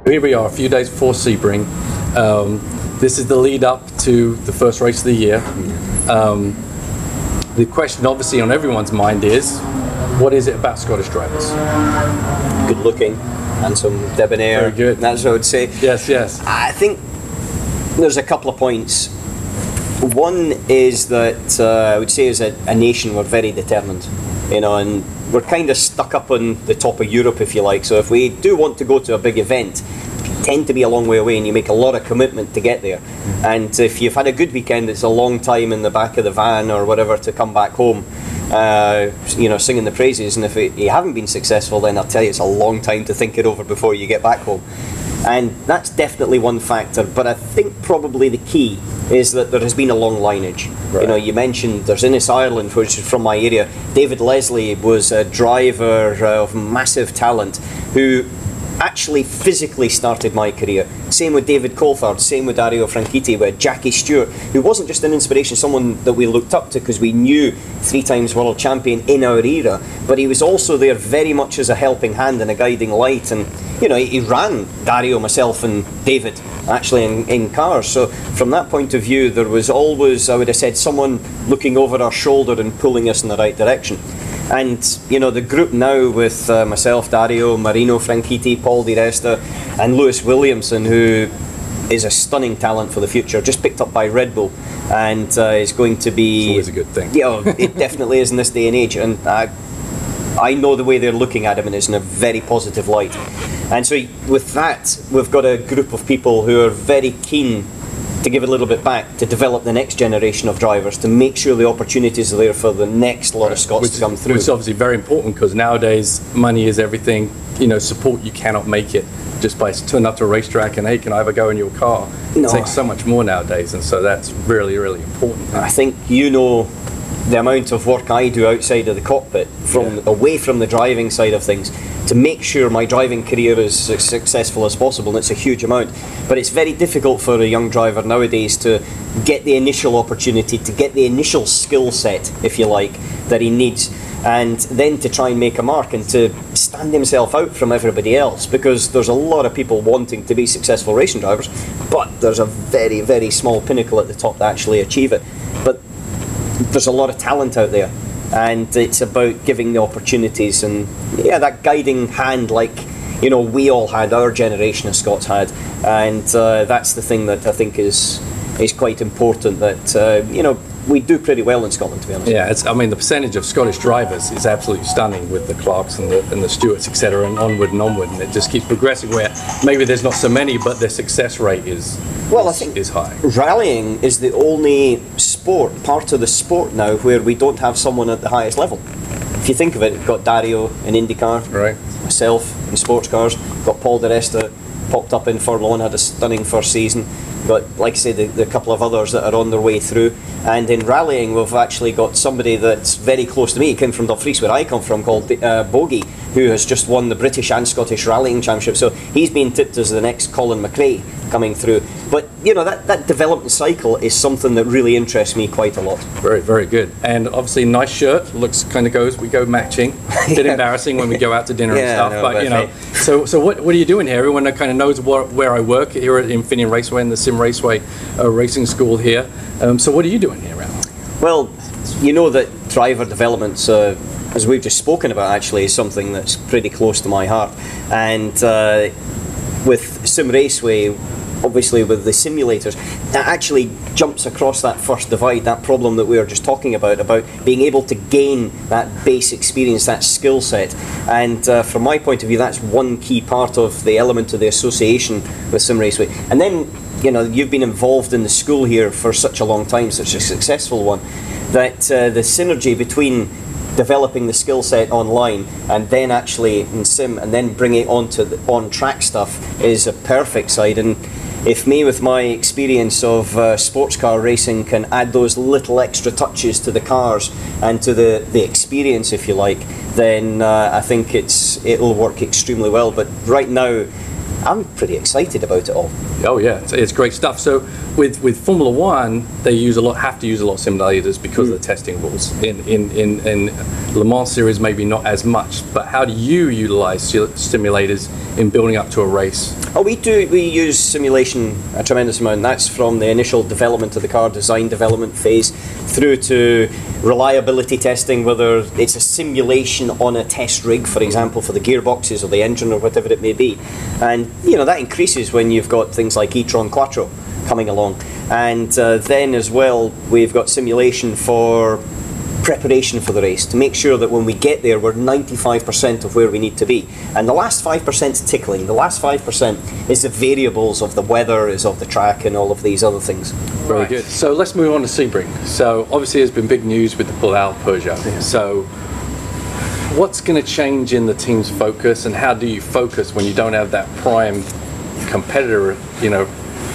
Here we are, a few days before Sebring. This is the lead up to the first race of the year. The question obviously on everyone's mind is, what is it about Scottish drivers? Good looking, handsome, debonair. Very good. That's what I would say. Yes, yes. I think there's a couple of points. One is that I would say as a nation we're very determined, you know, and we're kind of stuck up on the top of Europe, if you like. So if we do want to go to a big event, you tend to be a long way away and you make a lot of commitment to get there. And if you've had a good weekend, it's a long time in the back of the van or whatever to come back home, you know, singing the praises. And if you haven't been successful, then I'll tell you it's a long time to think it over before you get back home. And that's definitely one factor, but I think probably the key is that there has been a long lineage. Right. You know, you mentioned there's Innis Ireland, which is from my area. David Leslie was a driver of massive talent who actually physically started my career. Same with David Coulthard, same with Dario Franchitti, with Jackie Stewart, who wasn't just an inspiration, someone that we looked up to because we knew 3 times world champion in our era, but he was also there very much as a helping hand and a guiding light. And you know, he ran Dario, myself and David actually in cars. So from that point of view, there was always, I would have said, someone looking over our shoulder and pulling us in the right direction. And you know, the group now with myself, Dario, Marino Franchitti, Paul Di Resta and Lewis Williamson, who is a stunning talent for the future, just picked up by Red Bull and is going to be... It's always a good thing. Yeah, it definitely is in this day and age, and I know the way they're looking at him and it's in a very positive light. And so with that, we've got a group of people who are very keen to give a little bit back, to develop the next generation of drivers, to make sure the opportunities are there for the next lot of Scots to come through. Which is obviously very important because nowadays money is everything. You know, support, you cannot make it just by turning up to a racetrack and, hey, can I ever go in your car? No. It takes so much more nowadays, and so that's really, really important. I think you know the amount of work I do outside of the cockpit, away from the driving side of things, to make sure my driving career is as successful as possible, and it's a huge amount. But it's very difficult for a young driver nowadays to get the initial opportunity, to get the initial skill set, if you like, that he needs, and then to try and make a mark and to stand himself out from everybody else, because there's a lot of people wanting to be successful racing drivers, but there's a very, very small pinnacle at the top to actually achieve it. But there's a lot of talent out there, and it's about giving the opportunities and that guiding hand, like, you know, we all had, our generation of Scots had, and that's the thing that I think is quite important, that you know, we do pretty well in Scotland, to be honest. Yeah, I mean, the percentage of Scottish drivers is absolutely stunning with the Clarks and the Stewarts, etc., and onward, and it just keeps progressing, where maybe there's not so many, but their success rate is high. Rallying is the only part of the sport now where we don't have someone at the highest level. If you think of it, we've got Dario in IndyCar, right, myself in sports cars, got Paul Di Resta popped up in Formula 1, had a stunning first season. But like I say, the couple of others that are on their way through. And in rallying, we've actually got somebody that's very close to me. He came from Dumfries, where I come from, called Bogie, who has just won the British and Scottish Rallying Championship. So he's being tipped as the next Colin McRae coming through. But you know, that development cycle is something that really interests me quite a lot. Very, very good. And obviously, nice shirt. Looks kind of we go matching. A bit embarrassing when we go out to dinner and stuff. No, but you know, so what are you doing here? Everyone kind of knows where I work here at Infineon Raceway and the Sim Raceway racing school here. So what are you doing here, Allan? Well, you know that driver development, as we've just spoken about, actually is something that's pretty close to my heart. And with Sim Raceway, obviously with the simulators, that actually jumps across that first divide, that problem that we were just talking about being able to gain that base experience, that skill set. And from my point of view, that's one key part of the element of the association with Sim Raceway. And then, you know, you've been involved in the school here for such a long time, such a successful one, that the synergy between developing the skill set online and then actually in sim and then bringing it onto the on-track stuff is a perfect side. And if me, with my experience of sports car racing, can add those little extra touches to the cars and to the experience, if you like, then I think it'll work extremely well. But right now, I'm pretty excited about it all. Oh yeah, it's great stuff. So with Formula One, they have to use a lot of simulators because of the testing rules. In Le Mans series, maybe not as much. But how do you utilize simulators in building up to a race? Oh, we use simulation a tremendous amount. That's from the initial development of the car, design development phase, through to reliability testing, whether it's a simulation on a test rig, for example, for the gearboxes or the engine or whatever it may be. And that increases when you've got things like e-tron Quattro coming along. And then as well, we've got simulation for preparation for the race, to make sure that when we get there we're 95% of where we need to be. And the last 5% is tickling. The last 5% is the variables of the weather, is of the track, and all of these other things. Very good. So let's move on to Sebring. So obviously there's been big news with the pull-out Peugeot. Yeah. So what's going to change in the team's focus, and how do you focus when you don't have that prime competitor,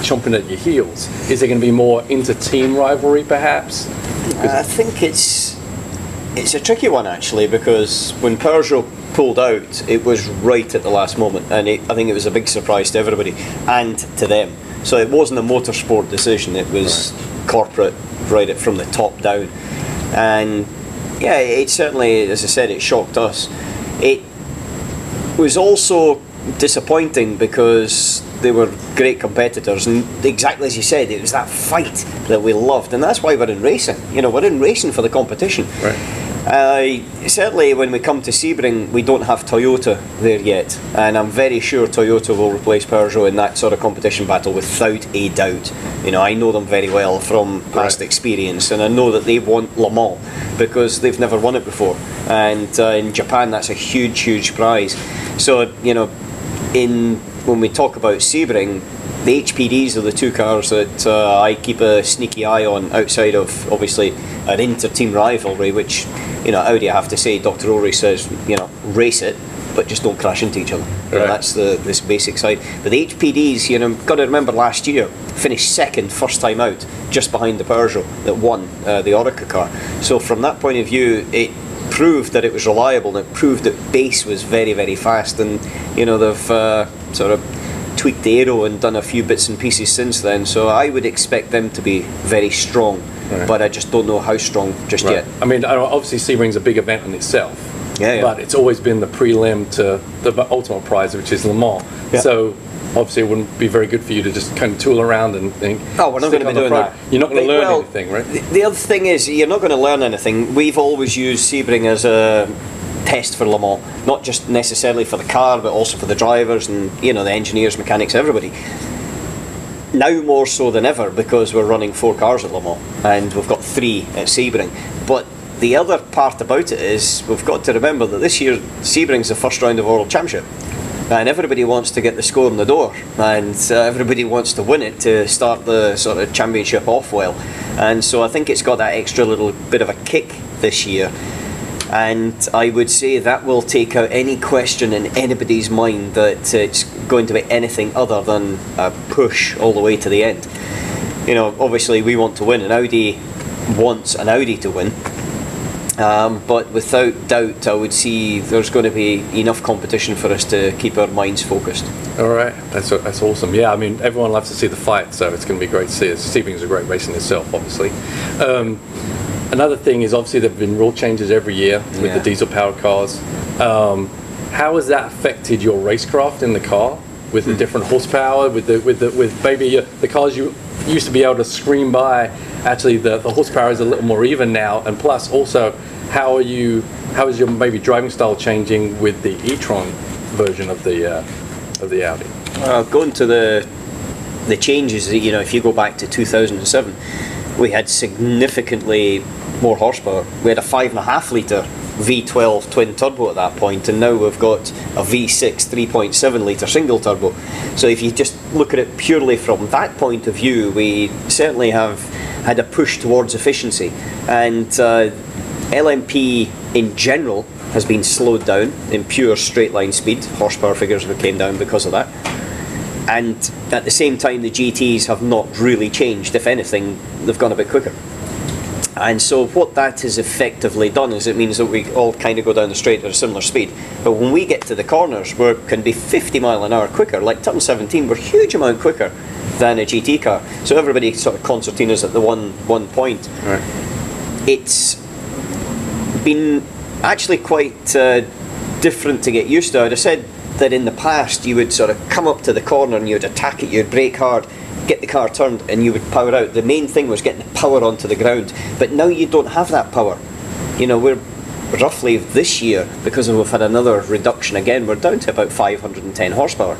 chomping at your heels? Is there going to be more inter-team rivalry, perhaps? I think it's a tricky one, actually, because when Peugeot pulled out, it was right at the last moment, and I think it was a big surprise to everybody and to them. So it wasn't a motorsport decision; it was corporate, right from the top down. And yeah, it certainly, as I said, it shocked us. It was also disappointing because they were great competitors, and exactly as you said, it was that fight that we loved, and that's why we're in racing. We're in racing for the competition. Right. Certainly when we come to Sebring, we don't have Toyota there yet, and I'm very sure Toyota will replace Peugeot in that sort of competition battle without a doubt. I know them very well from past experience, and I know that they want Le Mans because they've never won it before, and in Japan that's a huge prize. So when we talk about Sebring, the HPDs are the two cars that I keep a sneaky eye on, outside of obviously an inter-team rivalry, which Audi, I have to say, Dr. Ory says race it, but just don't crash into each other. That's this basic side. But the HPDs, got to remember last year finished second first time out, just behind the Peugeot that won the Orica car. So from that point of view, it proved that it was reliable, and it proved that base was very fast, and they've sort of tweaked the aero and done a few bits and pieces since then, so I would expect them to be very strong, but I just don't know how strong just yet. I mean, obviously Sebring's a big event in itself, yeah. But it's always been the prelim to the ultimate prize, which is Le Mans. Yeah. So obviously it wouldn't be very good for you to just kind of tool around and think, oh, we're not going to be doing that. You're not going to learn anything, right? The other thing is, you're not going to learn anything. We've always used Sebring as a test for Le Mans, not just necessarily for the car, but also for the drivers and the engineers, mechanics, everybody. Now more so than ever, because we're running 4 cars at Le Mans, and we've got 3 at Sebring. But the other part about it is, we've got to remember that this year Sebring's the first round of World Championship, and everybody wants to get the score in the door, and everybody wants to win it to start the sort of championship off well. And so I think it's got that extra little bit of a kick this year, and I would say that will take out any question in anybody's mind that it's going to be anything other than a push all the way to the end. Obviously we want to win, and Audi wants an Audi to win. But without doubt, I would see there's going to be enough competition for us to keep our minds focused. All right, that's awesome. Yeah, I mean, everyone loves to see the fight, so it's going to be great to see. Sebring's a great race in itself, obviously. Another thing is, obviously there have been rule changes every year with the diesel-powered cars. How has that affected your racecraft in the car, with the different horsepower, with maybe the cars you used to be able to scream by? Actually, the horsepower is a little more even now, and plus also, how is your maybe driving style changing with the e-tron version of the Audi? Going to the changes, if you go back to 2007, we had significantly more horsepower. We had a 5.5 litre V12 twin turbo at that point, and now we've got a V6 3.7 litre single turbo. So if you just look at it purely from that point of view, we certainly have had a push towards efficiency, and LMP in general has been slowed down in pure straight line speed. Horsepower figures came down because of that, and at the same time the GTs have not really changed. If anything, they've gone a bit quicker. And so what that has effectively done is it means that we all kind of go down the straight at a similar speed, but when we get to the corners, we can be 50 mile an hour quicker. Like turn 17, we're a huge amount quicker than a GT car. So everybody sort of concertinas at the one point. Right. It's been actually quite different to get used to. I'd have said that in the past you would sort of come up to the corner and you would attack it, you'd brake hard, get the car turned, and you would power out. The main thing was getting the power onto the ground. But now you don't have that power. You know, we're roughly this year, because we've had another reduction again, we're down to about 510 horsepower.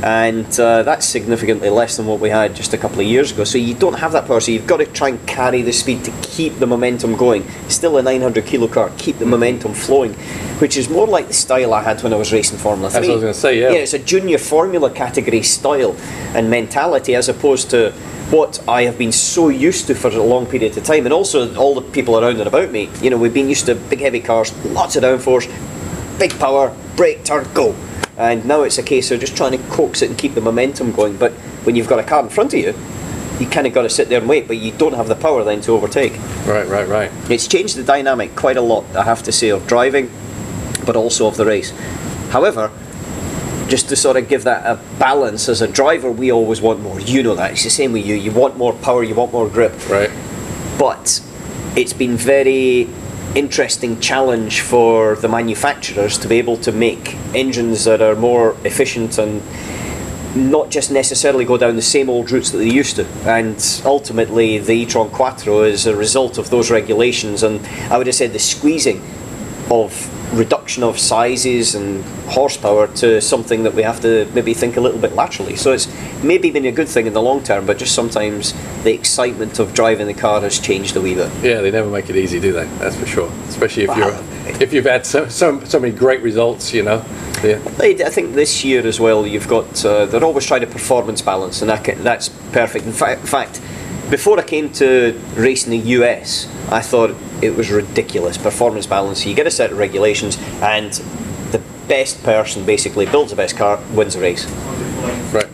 And that's significantly less than what we had just a couple of years ago. So you don't have that power, so you've got to try and carry the speed to keep the momentum going. Still a 900 kilo car, keep the momentum flowing, which is more like the style I had when I was racing Formula 3. That's what I was going to say, yeah. Yeah, it's a junior formula category style and mentality, as opposed to what I have been so used to for a long period of time. And also all the people around and about me, you know, we've been used to big heavy cars, lots of downforce, big power, brake, turn, go. And now it's a case of just trying to coax it and keep the momentum going. But when you've got a car in front of you, you kind of got to sit there and wait, but you don't have the power then to overtake. Right. It's changed the dynamic quite a lot, I have to say, of driving, but also of the race. However, just to sort of give that a balance, as a driver we always want more. You know that, it's the same with you. You want more power, you want more grip. Right. But it's been very interesting challenge for the manufacturers to be able to make engines that are more efficient and not just necessarily go down the same old routes that they used to. And ultimately the e-tron Quattro is a result of those regulations, and I would have said the squeezing of reduction of sizes and horsepower to something that we have to maybe think a little bit laterally. So it's maybe been a good thing in the long term, but just sometimes the excitement of driving the car has changed a wee bit. Yeah, they never make it easy, do they? That's for sure. Especially if you've had so many great results, you know. Yeah. I think this year as well, you've got they're always trying to performance balance, and that's perfect. In fact, before I came to racing the US, I thought it was ridiculous. Performance balance, you get a set of regulations, and the best person basically builds the best car, wins the race. Right.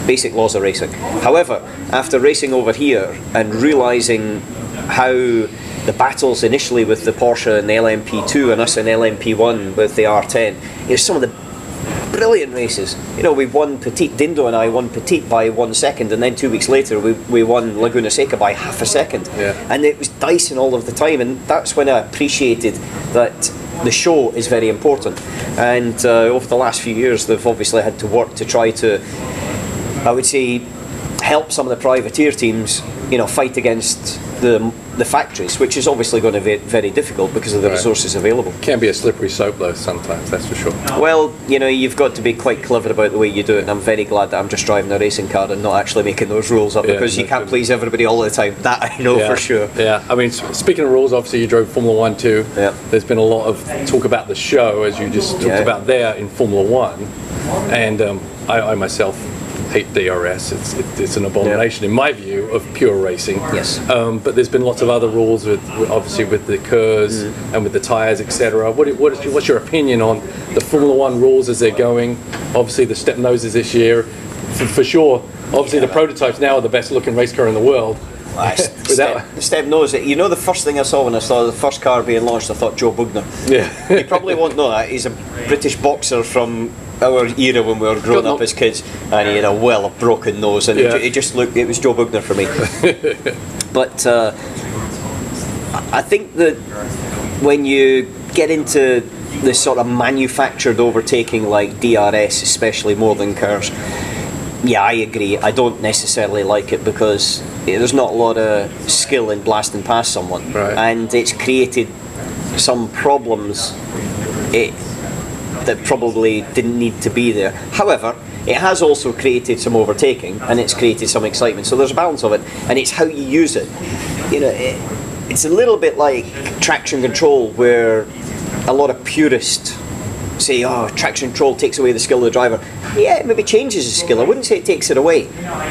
Basic laws of racing. However, after racing over here and realising how the battles initially with the Porsche and the LMP2 and us in LMP1 with the R10, here's some of the brilliant races. You know, we won Petit, Dindo and I won Petit by 1 second, and then 2 weeks later we won Laguna Seca by half a second. Yeah. And it was dicing all of the time, and that's when I appreciated that the show is very important. And over the last few years they've obviously had to work to try to, I would say, help some of the privateer teams, you know, fight against the factories, which is obviously going to be very difficult because of the resources available. Can be a slippery slope though sometimes, that's for sure. Well, you know, you've got to be quite clever about the way you do it, and I'm very glad that I'm just driving a racing car and not actually making those rules up, because you can't please everybody all the time. That I know for sure. Yeah, I mean, speaking of rules, obviously you drove Formula 1 too. Yeah. There's been a lot of talk about the show, as you just talked about there in Formula 1, and I myself hate DRS. It's an abomination in my view of pure racing. Yes. But there's been lots of other rules obviously with the KERS and with the tyres, etc. What's your opinion on the Formula 1 rules as they're going? Obviously the step noses this year, for sure. Obviously the prototypes now are the best looking race car in the world. Step nose. You know, the first thing I saw when I saw the first car being launched, I thought Joe Bugner. Yeah. You probably won't know that. He's a British boxer from our era when we were growing up as kids, and he had a broken nose, and it just looked, it was Joe Bugner for me. But I think that when you get into this sort of manufactured overtaking like DRS, especially more than KERS, yeah, I agree. I don't necessarily like it because there's not a lot of skill in blasting past someone, and it's created some problems that probably didn't need to be there. However, it has also created some overtaking, and it's created some excitement. So there's a balance of it, and it's how you use it. You know, it's a little bit like traction control, where a lot of purists say, oh, traction control takes away the skill of the driver. Yeah, it maybe changes the skill. I wouldn't say it takes it away.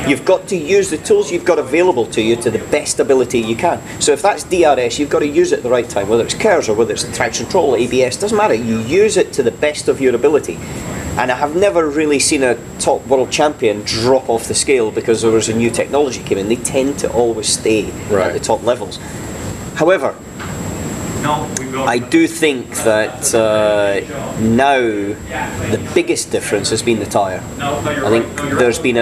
You've got to use the tools you've got available to you to the best ability you can. So if that's DRS, you've got to use it at the right time, whether it's KERS or whether it's traction control, ABS, doesn't matter. You use it to the best of your ability. And I have never really seen a top world champion drop off the scale because there was a new technology came in. They tend to always stay at the top levels. However, I do think that now the biggest difference has been the tyre. I think there's been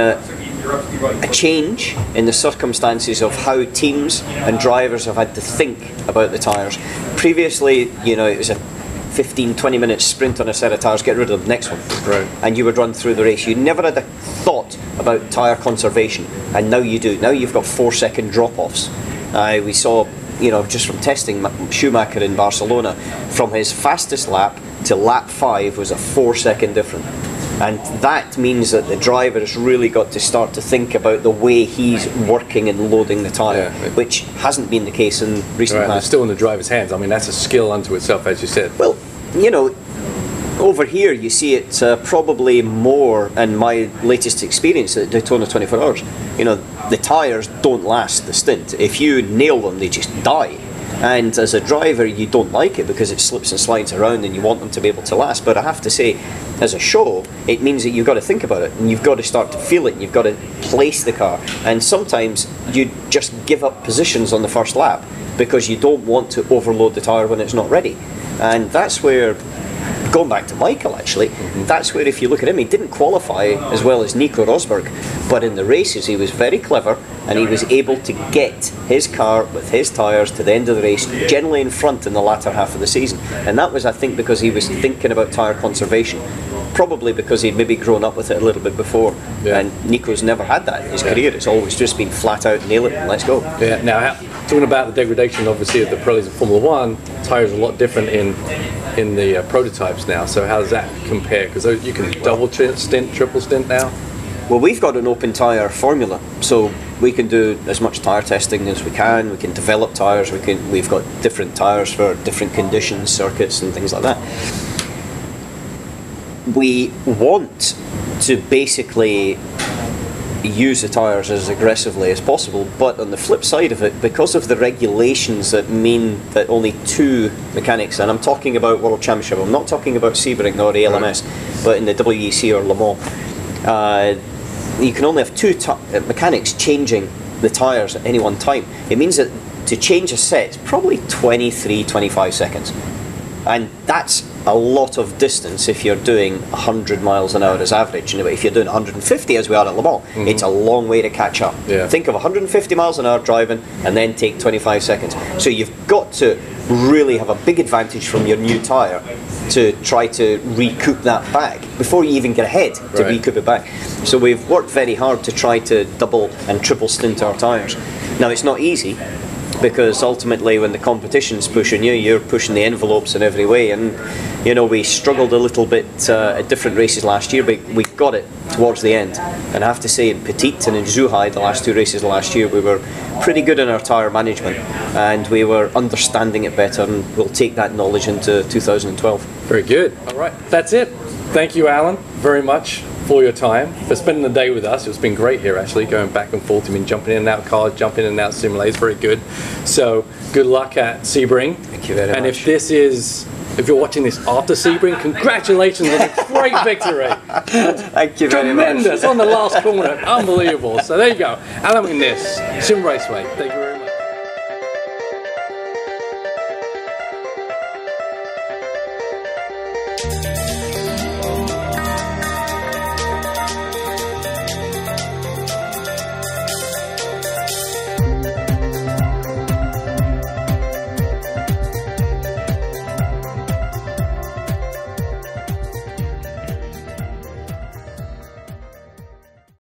a change in the circumstances of how teams and drivers have had to think about the tyres. Previously, you know, it was a 15-20 minute sprint on a set of tyres, get rid of them, next one. Right. And you would run through the race. You never had a thought about tyre conservation, and now you do. Now you've got 4-second drop-offs. We saw, you know, just from testing, Schumacher in Barcelona, from his fastest lap to lap 5 was a 4-second difference. And that means that the driver has really got to start to think about the way he's working and loading the tyre, which hasn't been the case in recent past. It's still in the driver's hands. I mean, that's a skill unto itself, as you said. Well, you know, over here you see it probably more in my latest experience at Daytona 24 Hours. You know, the tyres don't last the stint. If you nail them, they just die. And as a driver, you don't like it because it slips and slides around and you want them to be able to last. But I have to say, as a show, it means that you've got to think about it and you've got to start to feel it and you've got to place the car. And sometimes you just give up positions on the first lap because you don't want to overload the tyre when it's not ready. And that's where, going back to Michael actually, that's where if you look at him, he didn't qualify as well as Nico Rosberg, but in the races he was very clever and he was able to get his car with his tyres to the end of the race, generally in front in the latter half of the season. And that was, I think, because he was thinking about tyre conservation, probably because he'd maybe grown up with it a little bit before. And Nico's never had that in his career. It's always just been flat out, nail it and let's go. Yeah. Now, talking about the degradation, obviously, of the Pirellis of Formula One, tyres are a lot different in the prototypes now. So how does that compare? Because you can double stint, triple stint now. Well, we've got an open tyre formula, so we can do as much tyre testing as we can. We can develop tyres. We've got different tyres for different conditions, circuits, and things like that. We want to basically use the tyres as aggressively as possible, but on the flip side of it, because of the regulations that mean that only 2 mechanics, and I'm talking about World Championship, I'm not talking about Sebring or ALMS, but in the WEC or Le Mans, you can only have 2 mechanics changing the tyres at any one time. It means that to change a set is probably 23-25 seconds, and that's a lot of distance if you're doing 100 miles an hour as average. And if you're doing 150 as we are at Le Mans, it's a long way to catch up. Think of 150 miles an hour driving and then take 25 seconds. So you've got to really have a big advantage from your new tyre to try to recoup that back before you even get ahead to recoup it back. So we've worked very hard to try to double and triple stint our tyres. Now it's not easy, because ultimately when the competition's pushing you, you're pushing the envelopes in every way. And you know, we struggled a little bit at different races last year, but we got it towards the end. And I have to say, in Petit and in Zhuhai, the last 2 races last year, we were pretty good in our tyre management and we were understanding it better, and we'll take that knowledge into 2012. Very good. All right, that's it. Thank you, Alan, very much for your time, for spending the day with us. It's been great here, actually, going back and forth. I mean, jumping in and out of cars, jumping in and out of simulators, very good. So, good luck at Sebring. Thank you very much. And if you're watching this after Sebring, congratulations on a great victory. Thank you very much. Tremendous on the last corner, unbelievable. So there you go, Allan McNish, Sim Raceway. Thank you very much.